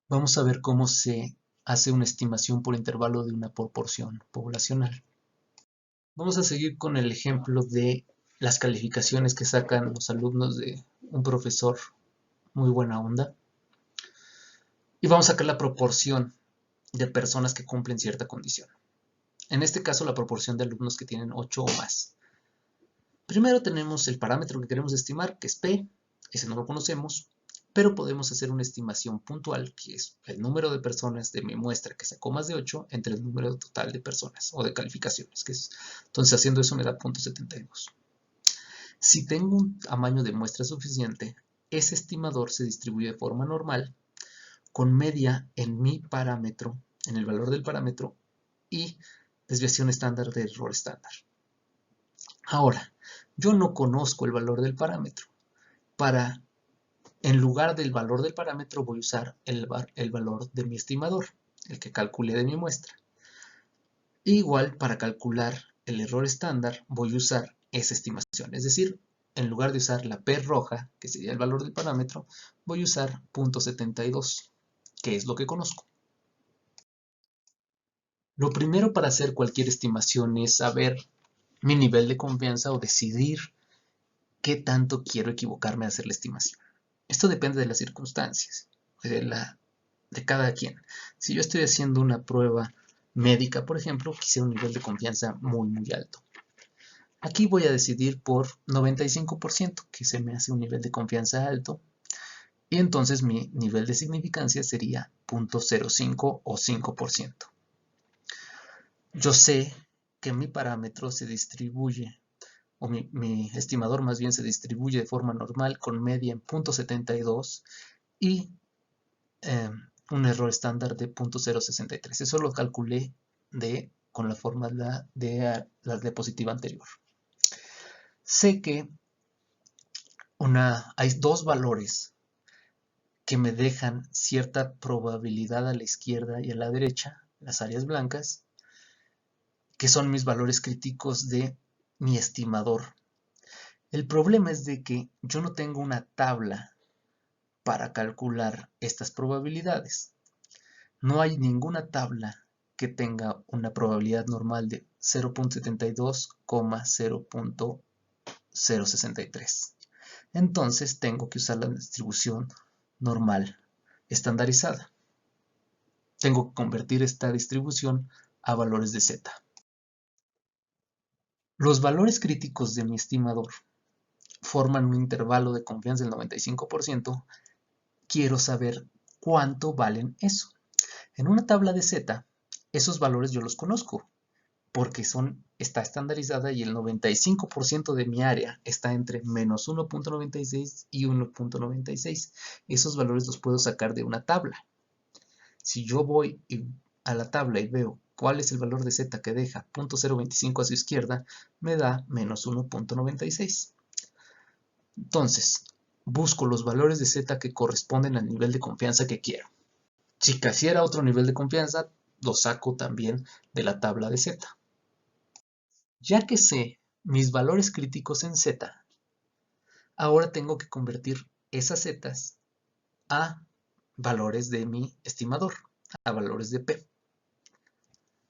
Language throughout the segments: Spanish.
Vamos a ver cómo se hace una estimación por intervalo de una proporción poblacional. Vamos a seguir con el ejemplo de las calificaciones que sacan los alumnos de un profesor muy buena onda. Y vamos a sacar la proporción de personas que cumplen cierta condición. En este caso, la proporción de alumnos que tienen 8 o más. Primero tenemos el parámetro que queremos estimar, que es P. Ese no lo conocemos, pero podemos hacer una estimación puntual, que es el número de personas de mi muestra que sacó más de 8 entre el número total de personas o de calificaciones. Entonces, haciendo eso me da 0.72. Si tengo un tamaño de muestra suficiente, ese estimador se distribuye de forma normal, con media en mi parámetro, en el valor del parámetro, y desviación estándar de error estándar. Ahora, yo no conozco el valor del parámetro. En lugar del valor del parámetro voy a usar el valor de mi estimador, el que calculé de mi muestra. Igual, para calcular el error estándar voy a usar esa estimación. Es decir, en lugar de usar la P roja, que sería el valor del parámetro, voy a usar 0.72, que es lo que conozco. Lo primero para hacer cualquier estimación es saber mi nivel de confianza o decidir qué tanto quiero equivocarme a hacer la estimación. Esto depende de las circunstancias, de cada quien. Si yo estoy haciendo una prueba médica, por ejemplo, quisiera un nivel de confianza muy, muy alto. Aquí voy a decidir por 95%, que se me hace un nivel de confianza alto, y entonces mi nivel de significancia sería 0.05 o 5%. Yo sé que mi parámetro se distribuye, o mi estimador más bien se distribuye de forma normal con media en 0.72 y un error estándar de 0.063. Eso lo calculé con la fórmula de la diapositiva anterior. Sé que hay dos valores que me dejan cierta probabilidad a la izquierda y a la derecha, las áreas blancas, que son mis valores críticos de mi estimador. El problema es de que yo no tengo una tabla para calcular estas probabilidades. No hay ninguna tabla que tenga una probabilidad normal de 0.72, 0.063. Entonces tengo que usar la distribución normal estandarizada. Tengo que convertir esta distribución a valores de z. Los valores críticos de mi estimador forman un intervalo de confianza del 95%. Quiero saber cuánto valen eso. En una tabla de z, esos valores yo los conozco, porque está estandarizada y el 95% de mi área está entre menos 1.96 y 1.96. Esos valores los puedo sacar de una tabla. Si yo voy a la tabla y veo cuál es el valor de z que deja 0.025 a su izquierda, me da menos 1.96. Entonces, busco los valores de z que corresponden al nivel de confianza que quiero. Si quisiera otro nivel de confianza, lo saco también de la tabla de z. Ya que sé mis valores críticos en z, ahora tengo que convertir esas zetas a valores de mi estimador, a valores de P.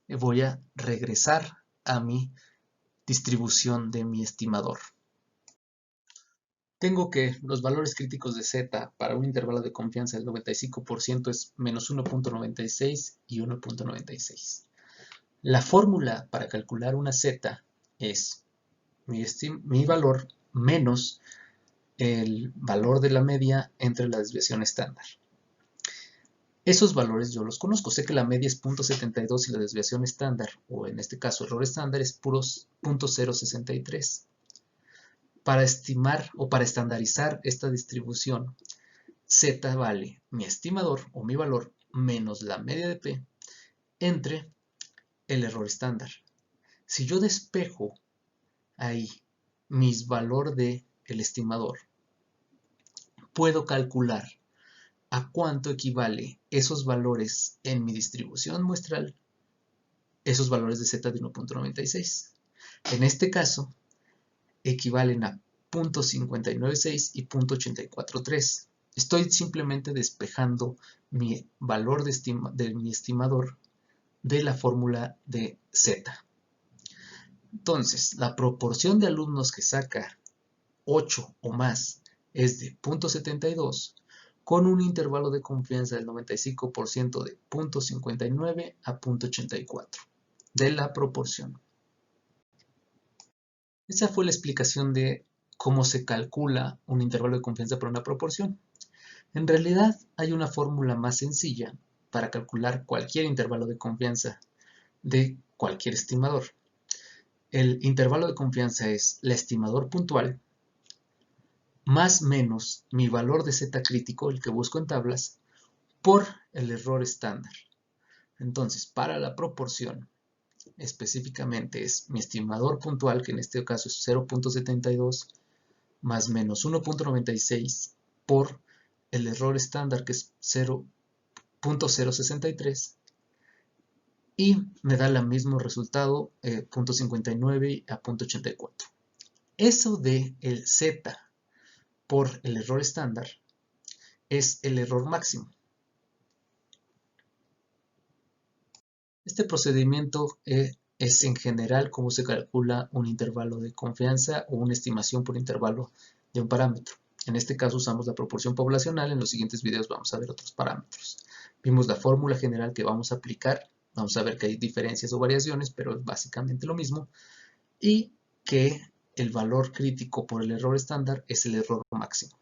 Voy a regresar a mi distribución de mi estimador. Tengo que los valores críticos de z para un intervalo de confianza del 95% es menos 1.96 y 1.96. La fórmula para calcular una z es mi valor menos el valor de la media entre la desviación estándar. Esos valores yo los conozco, sé que la media es 0.72 y la desviación estándar, o en este caso error estándar, es puros 0.063. Para estimar o para estandarizar esta distribución, z vale mi estimador o mi valor menos la media de P entre el error estándar. Si yo despejo ahí mis valor del estimador, puedo calcular a cuánto equivale esos valores en mi distribución muestral, esos valores de z de 1.96. En este caso, equivalen a 0.596 y 0.843. Estoy simplemente despejando mi valor de mi estimador de la fórmula de Z. Entonces, la proporción de alumnos que saca 8 o más es de 0.72 con un intervalo de confianza del 95% de 0.59 a 0.84 de la proporción. Esa fue la explicación de cómo se calcula un intervalo de confianza para una proporción. En realidad hay una fórmula más sencilla para calcular cualquier intervalo de confianza de cualquier estimador. El intervalo de confianza es el estimador puntual más menos mi valor de Z crítico, el que busco en tablas, por el error estándar. Entonces, para la proporción, específicamente es mi estimador puntual, que en este caso es 0.72, más menos 1.96 por el error estándar, que es 0.063, y me da el mismo resultado, 0.59 a 0.84. Eso de el Z por el error estándar es el error máximo. Este procedimiento es en general cómo se calcula un intervalo de confianza o una estimación por intervalo de un parámetro. En este caso usamos la proporción poblacional, en los siguientes videos vamos a ver otros parámetros. Vimos la fórmula general que vamos a aplicar, vamos a ver que hay diferencias o variaciones, pero es básicamente lo mismo, y que el valor crítico por el error estándar es el error máximo.